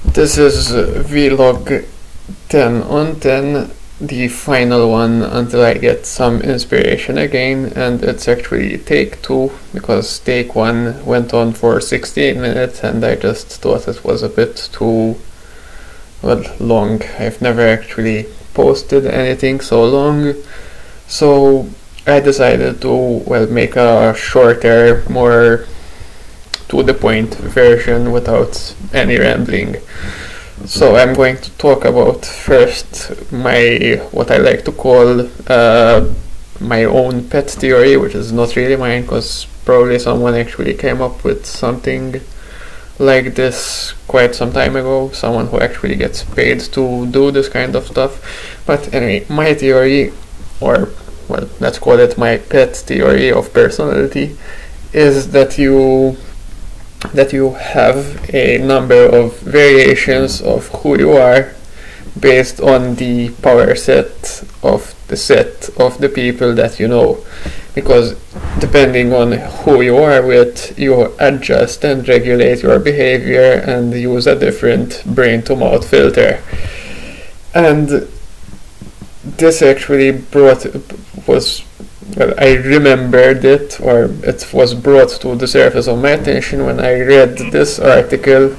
This is vlog 10 on 10, the final one until I get some inspiration again, and it's actually take 2 because take 1 went on for 16 minutes and I just thought it was a bit too, well, long. I've never actually posted anything so long, so I decided to, well, make a shorter, more to the point version without any rambling. So I'm going to talk about first what I like to call my own pet theory, which is not really mine because probably someone actually came up with something like this quite some time ago, someone who actually gets paid to do this kind of stuff. But anyway, my theory, or well, let's call it my pet theory of personality, is that you have a number of variations of who you are based on the power set of the people that you know, because depending on who you are with, you adjust and regulate your behavior and use a different brain to mouth filter. And this actually I remembered it, or it was brought to the surface of my attention when I read this article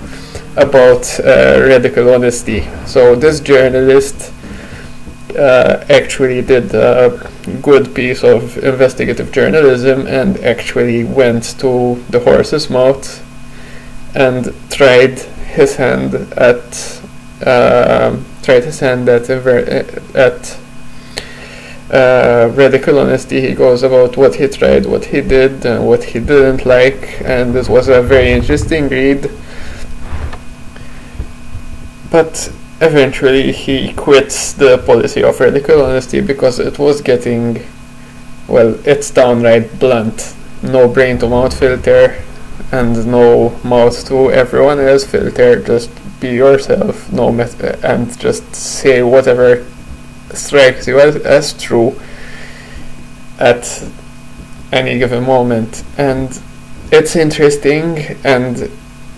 about radical honesty. So this journalist actually did a good piece of investigative journalism and actually went to the horse's mouth and tried his hand at radical honesty. He goes about what he tried, what he did, and what he didn't like, and this was a very interesting read. But eventually he quits the policy of radical honesty because it was getting, well, it's downright blunt. No brain to mouth filter and no mouth to everyone else filter. Just be yourself, and just say whatever strikes you as true at any given moment. And it's interesting, and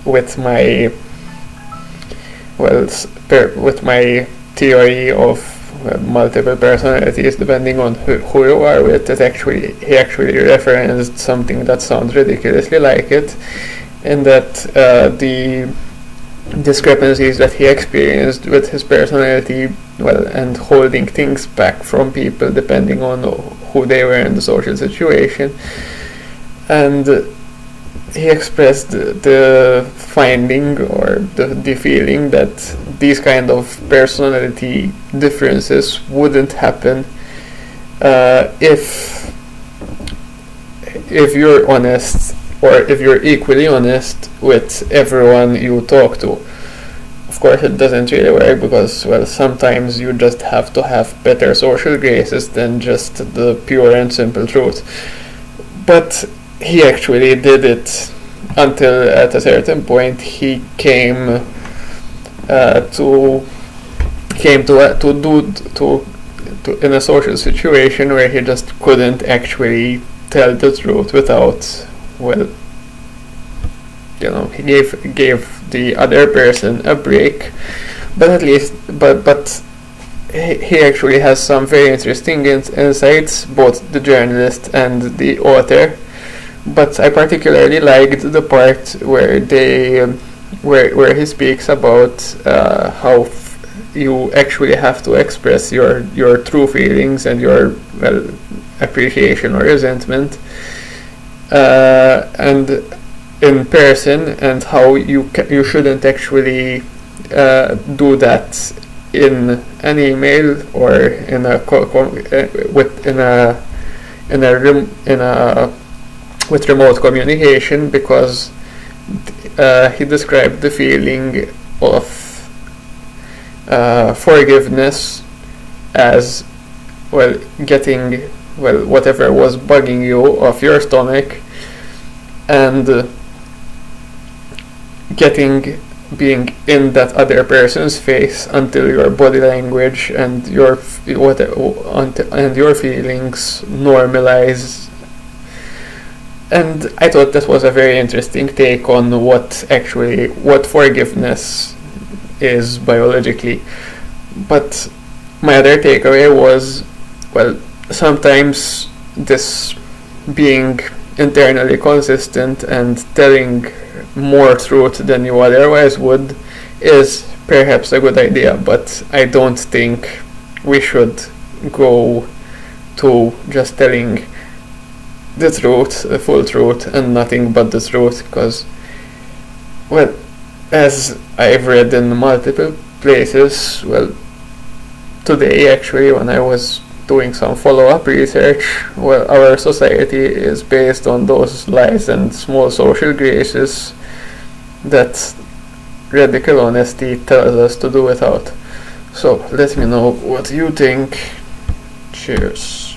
with my theory of multiple personalities depending on who you are with, he actually referenced something that sounds ridiculously like it, in that the discrepancies that he experienced with his personality, well, and holding things back from people depending on who they were in the social situation. And he expressed the finding, or the feeling, that these kind of personality differences wouldn't happen if you're honest, or if you're equally honest with everyone you talk to. Of course, it doesn't really work because, well, sometimes you just have to have better social graces than just the pure and simple truth. But he actually did it until at a certain point he came to in a social situation where he just couldn't actually tell the truth without, well, he gave the other person a break. But he actually has some very interesting insights, both the journalist and the author. But I particularly liked the part where where he speaks about how you actually have to express your true feelings and your, well, appreciation or resentment and in person, and how you shouldn't actually do that in an email or in with remote communication, because he described the feeling of forgiveness as, well, getting, well, whatever was bugging you off your stomach, and being in that other person's face until your body language and your feelings normalize. And I thought that was a very interesting take on what forgiveness is biologically. But my other takeaway was, well, sometimes this being internally consistent and telling more truth than you otherwise would is perhaps a good idea, but I don't think we should go to just telling the truth, the full truth, and nothing but the truth, because, well, as I've read in multiple places, well, today actually, when I was doing some follow-up research, well, our society is based on those lies and small social graces that radical honesty tells us to do without. So let me know what you think. Cheers.